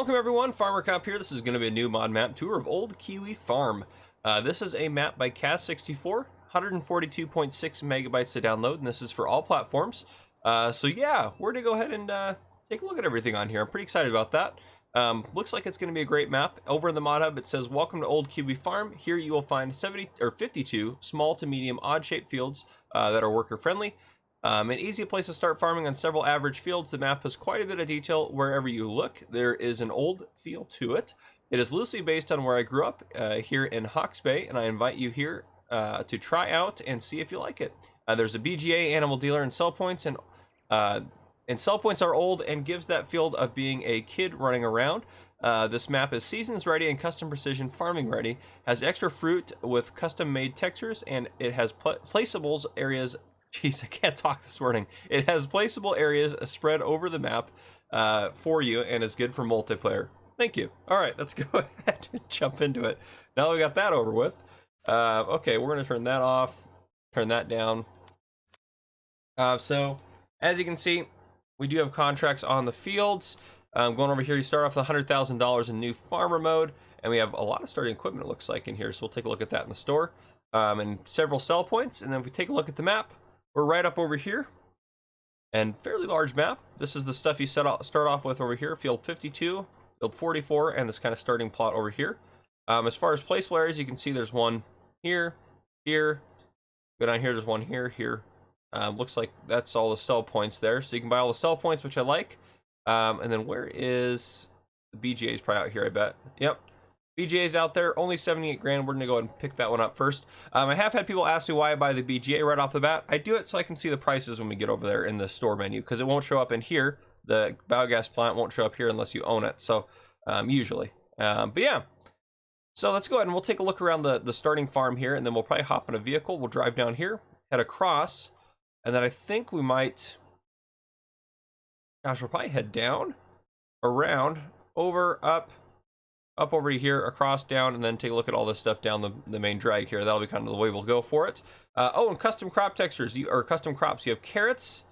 Welcome everyone, Farmer Cop here. This is going to be a new mod map tour of Old Kiwi Farm. This is a map by Cas64, 142.6 megabytes to download, and this is for all platforms. So yeah, we're going to go ahead and take a look at everything on here. I'm pretty excited about that. Looks like it's going to be a great map. Over in the mod hub, it says, "Welcome to Old Kiwi Farm. Here you will find 52 small to medium odd-shaped fields that are worker-friendly. An easy place to start farming on several average fields. The map has quite a bit of detail wherever you look. There is an old feel to it. It is loosely based on where I grew up here in Hawke's Bay, and I invite you here to try out and see if you like it. There's a BGA, animal dealer, and sell points, and sell points are old and gives that field of being a kid running around. This map is seasons ready and custom precision farming ready. Has extra fruit with custom made textures, and it has placeables areas. Jeez, I can't talk this morning. It has placeable areas spread over the map for you and is good for multiplayer. Thank you. All right, let's go ahead and jump into it. Now that we got that over with. Okay, we're going to turn that off, turn that down. So, as you can see, we do have contracts on the fields. Going over here, you start off with $100,000 in new farmer mode, and we have a lot of starting equipment, it looks like, in here. So we'll take a look at that in the store. And several sell points, and then if we take a look at the map, we're right up over here, and fairly large map. This is the stuff you start off with over here, field 52, field 44, and this kind of starting plot over here. As far as placeable areas, you can see there's one here, here, go down here, there's one here, here. Looks like that's all the sell points there, so you can buy all the sell points, which I like. And then where is the BGA? Is probably out here, I bet. Yep. BGA is out there, only 78 grand. We're gonna go ahead and pick that one up first. I have had people ask me why I buy the BGA right off the bat. I do it so I can see the prices when we get over there in the store menu, because it won't show up in here. The biogas plant won't show up here unless you own it, so usually. But yeah, so let's go ahead and we'll take a look around the starting farm here, and then we'll probably hop in a vehicle. We'll drive down here, head across, and then I think we might, gosh, we'll probably head down, around, over, up over here, across, down, and then take a look at all this stuff down the main drag here. That'll be kind of the way we'll go for it. Oh, and custom crop textures, or custom crops. You have carrots,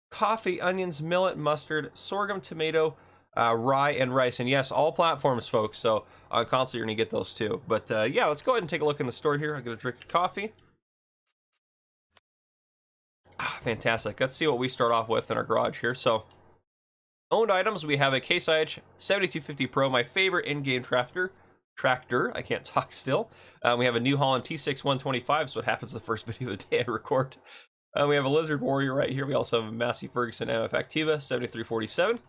coffee, onions, millet, mustard, sorghum, tomato, rye, and rice. And yes, all platforms, folks. So on console, you're gonna get those too. But yeah, let's go ahead and take a look in the store here. I'm gonna drink coffee. Fantastic. Let's see what we start off with in our garage here. So, owned items, we have a Case IH 7250 Pro, my favorite in-game tractor. I can't talk still. We have a New Holland T6 125, so it happens the first video of the day I record. We have a Lizard Warrior right here. We also have a Massey Ferguson MF Activa 7347.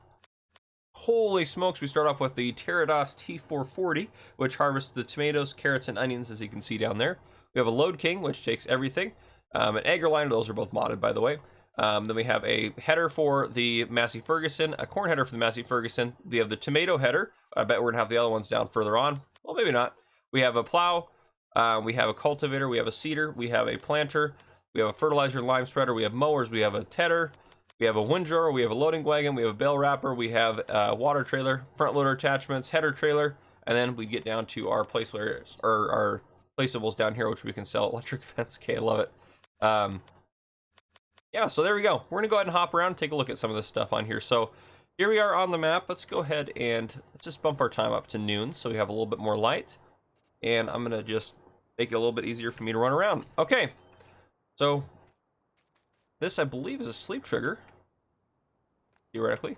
Holy smokes, we start off with the Pterodos T440, which harvests the tomatoes, carrots, and onions, as you can see down there. We have a Load King, which takes everything. An Egger Line, those are both modded, by the way. Then we have a header for the Massey Ferguson, a corn header for the Massey Ferguson. We have the tomato header. I bet we're gonna have the other ones down further on. Well, maybe not. We have a plow. We have a cultivator. We have a seeder. We have a planter. We have a fertilizer lime spreader. We have mowers. We have a tedder. We have a windrower. We have a loading wagon. We have a bale wrapper. We have a water trailer, front loader attachments, header trailer, and then we get down to our placeables, or our placeables down here, which we can sell. Electric fence. Okay, I love it. Yeah, so there we go. We're gonna go ahead and hop around and take a look at some of this stuff on here. So here we are on the map. Let's go ahead and let's just bump our time up to noon so we have a little bit more light. And I'm gonna just make it a little bit easier for me to run around. Okay, so this, I believe, is a sleep trigger, theoretically.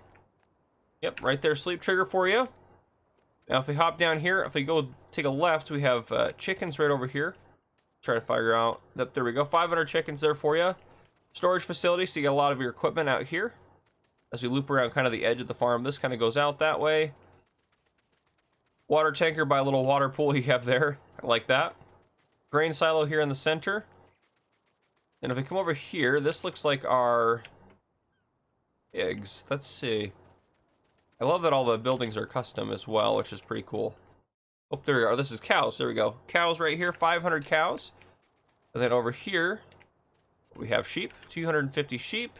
Yep, right there, sleep trigger for you. Now if we hop down here, if we go take a left, we have chickens right over here. Try to figure out, yep, there we go, 500 chickens there for you. Storage facility, so you got a lot of your equipment out here. As we loop around kind of the edge of the farm, this kind of goes out that way. Water tanker by a little water pool you have there. I like that. Grain silo here in the center. And if we come over here, this looks like our pigs. Let's see. I love that all the buildings are custom as well, which is pretty cool. Oh, there we are. This is cows. There we go. Cows right here, 500 cows. And then over here, we have sheep, 250 sheep.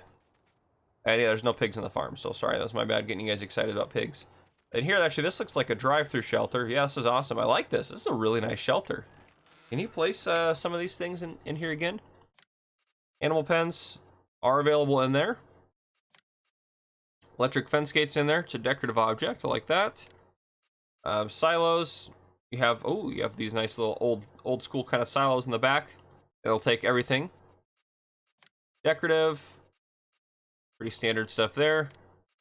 And yeah, there's no pigs in the farm, so sorry, that's my bad getting you guys excited about pigs. And here, actually, this looks like a drive-through shelter. Yeah, this is awesome. I like this. This is a really nice shelter. Can you place some of these things in here again? Animal pens are available in there. Electric fence gates in there. It's a decorative object. I like that. Silos. You have, oh, you have these nice little old school kind of silos in the back. It'll take everything. Decorative. Pretty standard stuff there.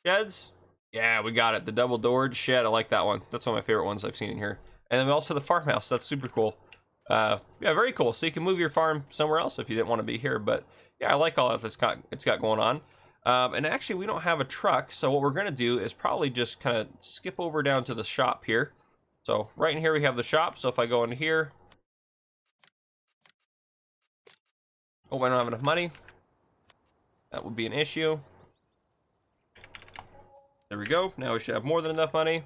Sheds. Yeah, we got it. The double doored shed. I like that one. That's one of my favorite ones I've seen in here. And then we also have the farmhouse. That's super cool. Yeah, very cool. So you can move your farm somewhere else if you didn't want to be here. But yeah, I like all that it's got going on. And actually, we don't have a truck. So what we're going to do is probably just kind of skip over down to the shop here. So right in here, we have the shop. So if I go in here. Oh, I don't have enough money. That would be an issue. There we go. Now we should have more than enough money.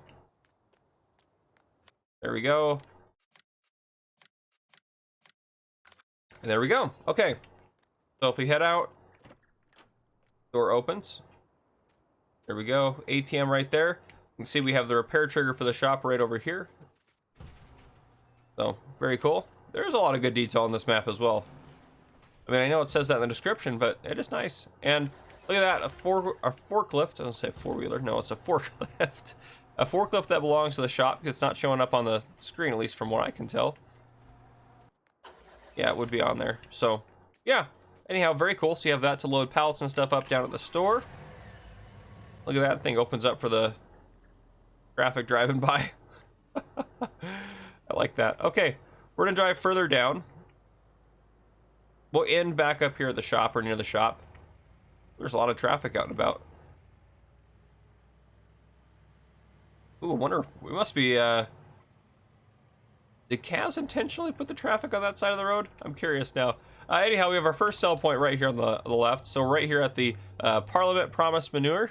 There we go. And there we go. Okay. So if we head out, door opens. There we go. ATM right there. You can see we have the repair trigger for the shop right over here. So very cool. There's a lot of good detail on this map as well. I mean, I know it says that in the description, but it is nice. And look at that, a forklift. I don't say four-wheeler. No, it's a forklift. A forklift that belongs to the shop. It's not showing up on the screen, at least from what I can tell. Yeah, it would be on there. So, yeah. Anyhow, very cool. So you have that to load pallets and stuff up down at the store. Look at that thing opens up for the traffic driving by. I like that. Okay, we're gonna drive further down. We'll end back up here at the shop or near the shop. There's a lot of traffic out and about. Ooh, I wonder, we must be, did Kaz intentionally put the traffic on that side of the road? I'm curious now. Anyhow, we have our first sell point right here on the left. So right here at the Parliament Promise Manure.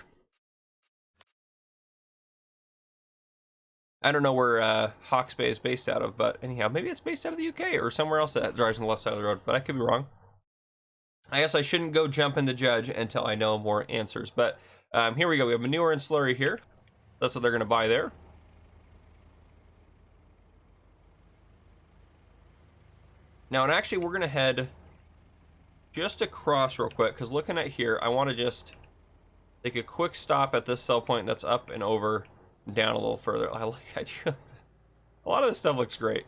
I don't know where Hawke's Bay is based out of, but anyhow, maybe it's based out of the UK or somewhere else that drives on the left side of the road, but I could be wrong. I guess I shouldn't go jumping to judge until I know more answers, but here we go. We have manure and slurry here. That's what they're going to buy there. Now, and actually, we're going to head just across real quick, because looking at here, I want to just take a quick stop at this sell point that's up and over and down a little further. I like idea. A lot of this stuff looks great.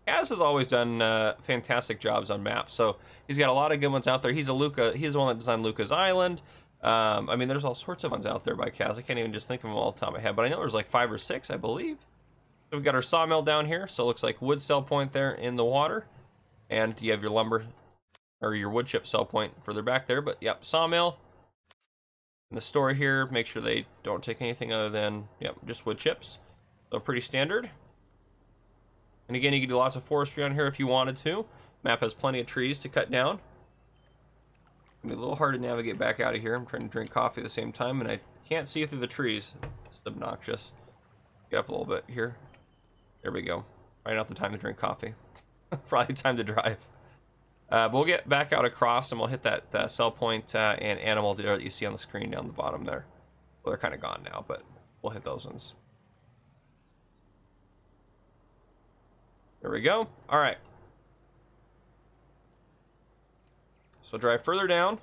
Kaz has always done fantastic jobs on maps, so he's got a lot of good ones out there. He's the one that designed Luca's Island. I mean, there's all sorts of ones out there by Kaz. I can't even just think of them all the top of my head, but I know there's like 5 or 6, I believe. So we've got our sawmill down here, so it looks like wood sell point there in the water. And you have your lumber, or your wood chip sell point further back there, but yep, sawmill. In the store here, make sure they don't take anything other than, yep, just wood chips. So pretty standard. And again, you can do lots of forestry on here if you wanted to. Map has plenty of trees to cut down. It'll be a little hard to navigate back out of here. I'm trying to drink coffee at the same time, and I can't see through the trees. It's obnoxious. Get up a little bit here. There we go. Right off the time to drink coffee. Probably time to drive. But we'll get back out across, and we'll hit that sell point and animal dealer that you see on the screen down the bottom there. Well, they're kind of gone now, but we'll hit those ones. There we go. All right. So drive further down.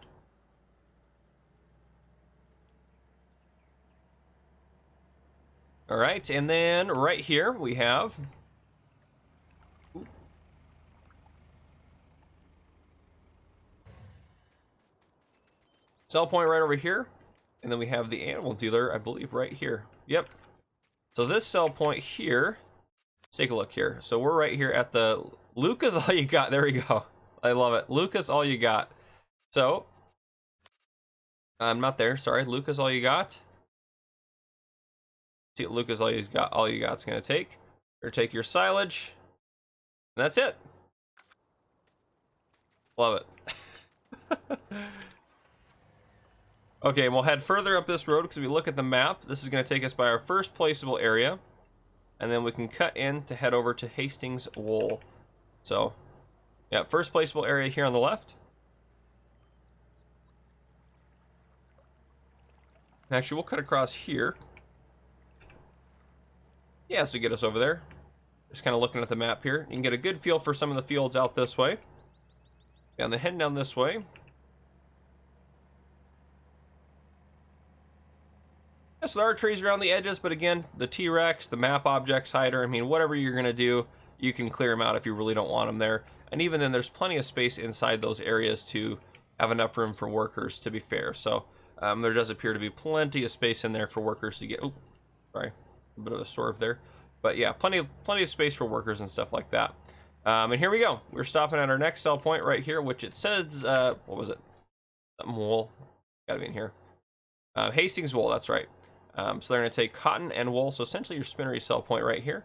All right, and then right here we have sell point right over here, and then we have the animal dealer, I believe, right here. Yep. So this sell point here, let's take a look here. So we're right here at the Luca's all you got. There we go. I love it. Luca's all you got. So I'm not there. Sorry. Luca's all you got. See what Luca's all you got. All you got's gonna take. Or take your silage. And that's it. Love it. Okay, and we'll head further up this road because if we look at the map, this is going to take us by our first placeable area. And then we can cut in to head over to Hastings Wool. So, yeah, first placeable area here on the left. Actually, we'll cut across here. Yeah, so get us over there. Just kind of looking at the map here. You can get a good feel for some of the fields out this way. Yeah, and then heading down this way. Yes, there are trees around the edges, but again, the T-Rex, the map objects hider, I mean, whatever you're gonna do, you can clear them out if you really don't want them there. And even then, there's plenty of space inside those areas to have enough room for workers, to be fair. So there does appear to be plenty of space in there for workers to get. Oh, sorry, a bit of a swerve there. But yeah, plenty of space for workers and stuff like that. And here we go. We're stopping at our next sell point right here, which it says, what was it? Something wool. Gotta be in here. Hastings wool, that's right. So they're going to take cotton and wool, so essentially your spinnery sell point right here.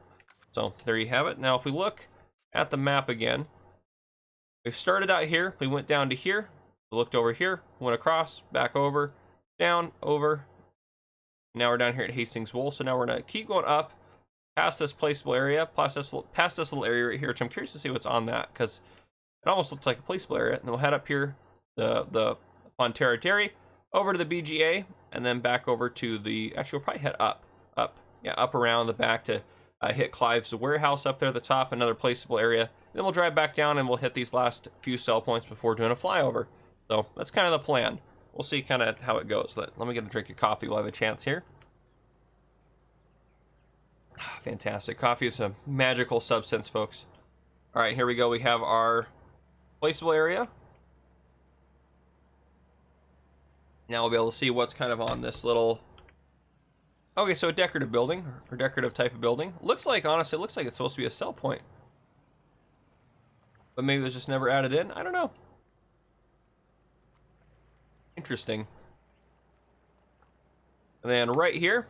So there you have it. Now if we look at the map again, we've started out here, we went down to here, we looked over here, went across, back over, down, over. Now we're down here at Hastings wool, so now we're going to keep going up past this placeable area, past this little area right here, which I'm curious to see what's on that, because it almost looks like a placeable area. And then we'll head up here, the Fonterra Dairy, over to the BGA, and then back over to the, actually we'll probably head up, up around the back to hit Clive's warehouse up there at the top, another placeable area. And then we'll drive back down and we'll hit these last few sell points before doing a flyover. So that's kind of the plan. We'll see kind of how it goes. Let me get a drink of coffee. We'll have a chance here. Fantastic. Coffee is a magical substance, folks. All right, here we go. We have our placeable area. Now we'll be able to see what's kind of on this little, okay, so a decorative building, or decorative type of building. Looks like, honestly, it looks like it's supposed to be a sell point. But maybe it was just never added in. I don't know. Interesting. And then right here,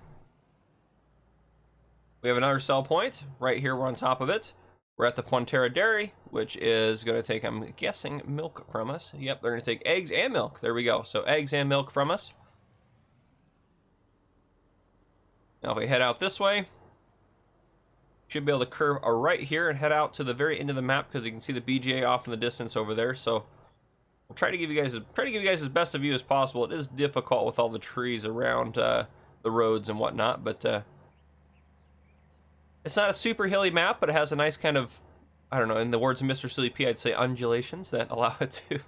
we have another sell point. Right here, we're on top of it. We're at the Fonterra Dairy, which is going to take, I'm guessing, milk from us. Yep, they're going to take eggs and milk. There we go. So eggs and milk from us. Now if we head out this way, should be able to curve right here and head out to the very end of the map, because you can see the BGA off in the distance over there. So we'll try to give you guys as best a view as possible. It is difficult with all the trees around the roads and whatnot, but it's not a super hilly map, but it has a nice kind of, I don't know, in the words of Mr. Silly P, I'd say undulations that allow it to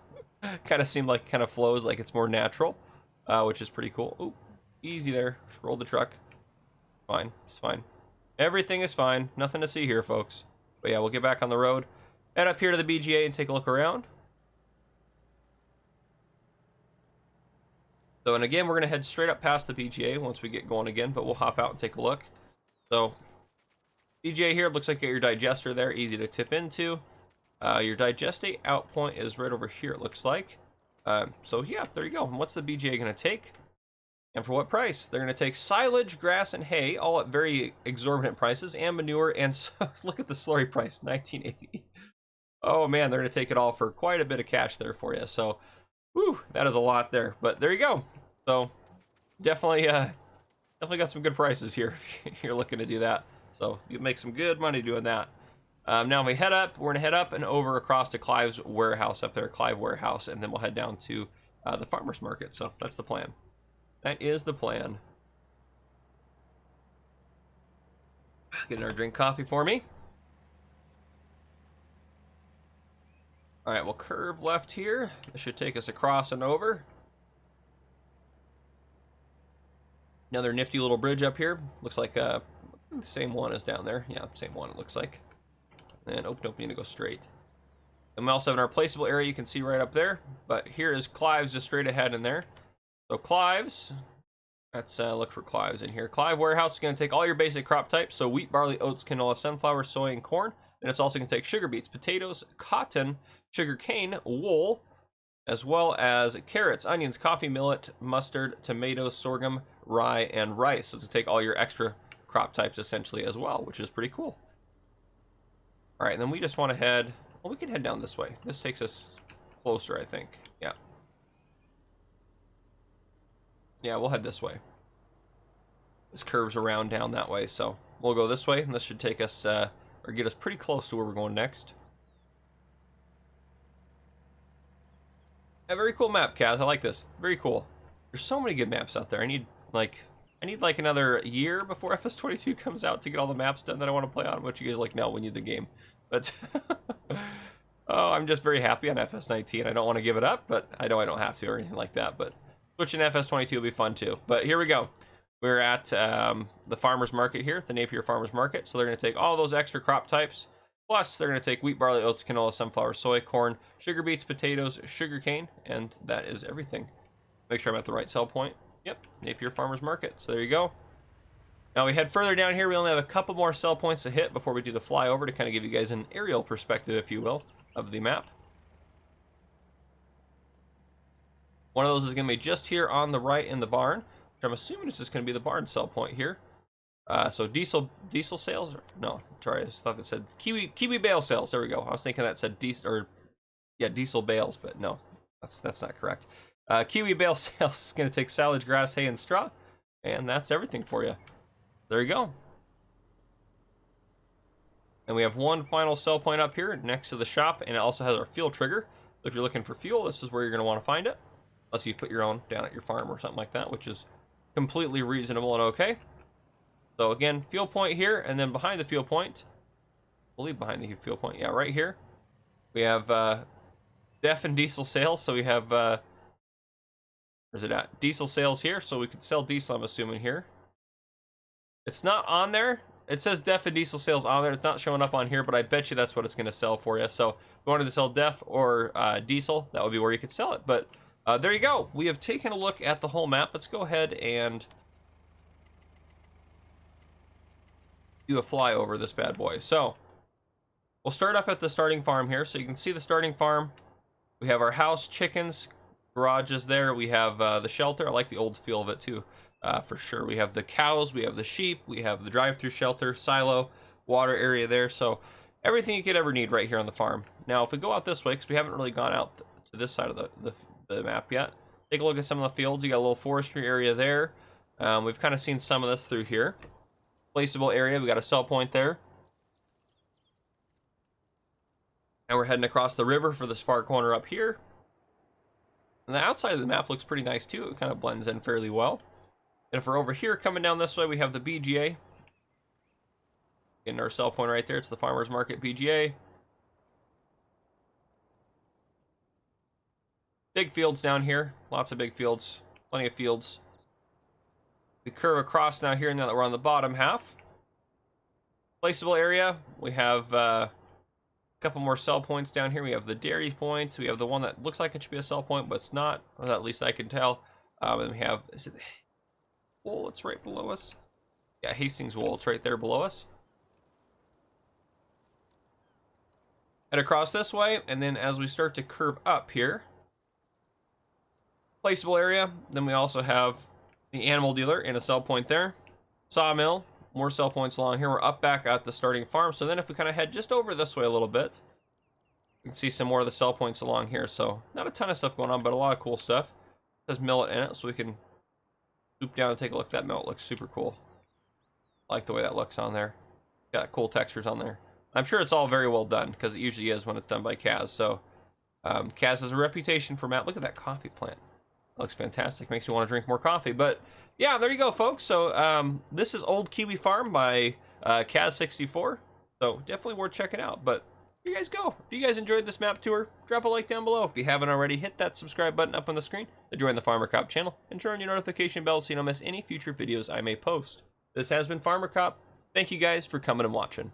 kind of seem like it kind of flows like it's more natural, which is pretty cool. Ooh, easy there. Just roll the truck. Fine. It's fine. Everything is fine. Nothing to see here, folks. But yeah, we'll get back on the road. Head up here to the BGA and take a look around. So, and again, we're going to head straight up past the BGA once we get going again, but we'll hop out and take a look. So, BGA here, looks like you got your digester there, easy to tip into. Your digestate out point is right over here, it looks like. So yeah, there you go. And what's the BGA going to take? And for what price? They're going to take silage, grass, and hay, all at very exorbitant prices, and manure, and look at the slurry price, $19.80. Oh man, they're going to take it all for quite a bit of cash there for you. So, whew, that is a lot there. But there you go. So, definitely got some good prices here if you're looking to do that. So you make some good money doing that. Now if we head up, we're gonna head up and over across to Clive's warehouse up there, Clive warehouse, and then we'll head down to the farmer's market. So that's the plan. That is the plan. Getting our drink coffee for me. All right, we'll curve left here. This should take us across and over. Another nifty little bridge up here. Looks like the same one as down there. Yeah, same one it looks like. And oh, don't need to go straight. And we also have our placeable area you can see right up there. But here is Clive's just straight ahead in there. So Clive's, let's look for Clive's in here. Clive warehouse is going to take all your basic crop types. So wheat, barley, oats, canola, sunflower, soy, and corn. Then it's also going to take sugar beets, potatoes, cotton, sugar cane, wool, as well as carrots, onions, coffee, millet, mustard, tomatoes, sorghum, rye, and rice. So it's going to take all your extra crop types essentially as well, which is pretty cool. All right, and then we just want to head, well, we can head down this way. This takes us closer, I think. Yeah. Yeah, we'll head this way. This curves around down that way, so we'll go this way, and this should take us, or get us pretty close to where we're going next. A very cool map, Kaz. I like this. Very cool. There's so many good maps out there. I need like another year before FS22 comes out to get all the maps done that I want to play on. But you guys are like, no, we need the game. But oh, I'm just very happy on FS19. I don't want to give it up, but I know I don't have to or anything like that. But switching FS22 will be fun too. But here we go. We're at the farmer's market here, the Napier Farmer's Market. So they're going to take all those extra crop types. Plus, they're going to take wheat, barley, oats, canola, sunflower, soy, corn, sugar beets, potatoes, sugar cane, and that is everything. Make sure I'm at the right sell point. Yep, Napier Farmer's Market. So there you go. Now we head further down here. We only have a couple more sell points to hit before we do the flyover to kind of give you guys an aerial perspective, if you will, of the map. One of those is going to be just here on the right in the barn, which I'm assuming is just going to be the barn sell point here. So diesel sales, no, sorry, I thought that said Kiwi bale sales. There we go. I was thinking that said diesel bales, but no, that's not correct. Kiwi bale sales is going to take silage, grass, hay, and straw, and that's everything for you. There you go. And we have one final sell point up here next to the shop, and it also has our fuel trigger. So if you're looking for fuel, this is where you're going to want to find it, unless you put your own down at your farm or something like that, which is completely reasonable and okay. So again, fuel point here, and then behind the fuel point, I believe behind the fuel point, yeah, right here, we have DEF and diesel sales. So we have, where's it at? Diesel sales here, so we could sell diesel, I'm assuming here. It's not on there. It says DEF and diesel sales on there. It's not showing up on here, but I bet you that's what it's going to sell for you. So if you wanted to sell DEF or diesel, that would be where you could sell it. But there you go. We have taken a look at the whole map. Let's go ahead and do a flyover of this bad boy. So we'll start up at the starting farm here. So you can see the starting farm. We have our house, chickens, garages there. We have the shelter. I like the old feel of it too. For sure. We have the cows, we have the sheep, we have the drive-through shelter, silo, water area there. So everything you could ever need right here on the farm. Now, if we go out this way, because we haven't really gone out to this side of the map yet, take a look at some of the fields. You got a little forestry area there. We've kind of seen some of this through here. Placeable area, we got a sell point there. And we're heading across the river for this far corner up here. And the outside of the map looks pretty nice too. It kind of blends in fairly well. And if we're over here coming down this way, we have the BGA. Getting our sell point right there. It's the Farmer's Market BGA. Big fields down here. Lots of big fields. Plenty of fields. We curve across now here, now that we're on the bottom half. Placeable area. We have a couple more sell points down here. We have the dairy point. We have the one that looks like it should be a sell point, but it's not. Or at least I can tell. And we have... Is it... Wool, it's right below us. Yeah, Hastings wool, it's right there below us. Head across this way, and then as we start to curve up here, placeable area. Then we also have the animal dealer and a sell point there. Sawmill, more sell points along here. We're up back at the starting farm. So then if we kind of head just over this way a little bit, you can see some more of the sell points along here. So not a ton of stuff going on, but a lot of cool stuff. It says millet in it, so we can swoop down and take a look at that millet. Looks super cool. I like the way that looks on there. Got cool textures on there. I'm sure it's all very well done, because it usually is when it's done by Kaz. So Kaz has a reputation for map. Look at that coffee plant. That looks fantastic. Makes you want to drink more coffee. But yeah, there you go, folks. So this is Old Kiwi Farm by Kaz64. So definitely worth checking out. But here you guys go. If you guys enjoyed this map tour, drop a like down below. If you haven't already, hit that subscribe button up on the screen to join the Farmer Cop channel and turn on your notification bell so you don't miss any future videos I may post. This has been Farmer Cop. Thank you guys for coming and watching.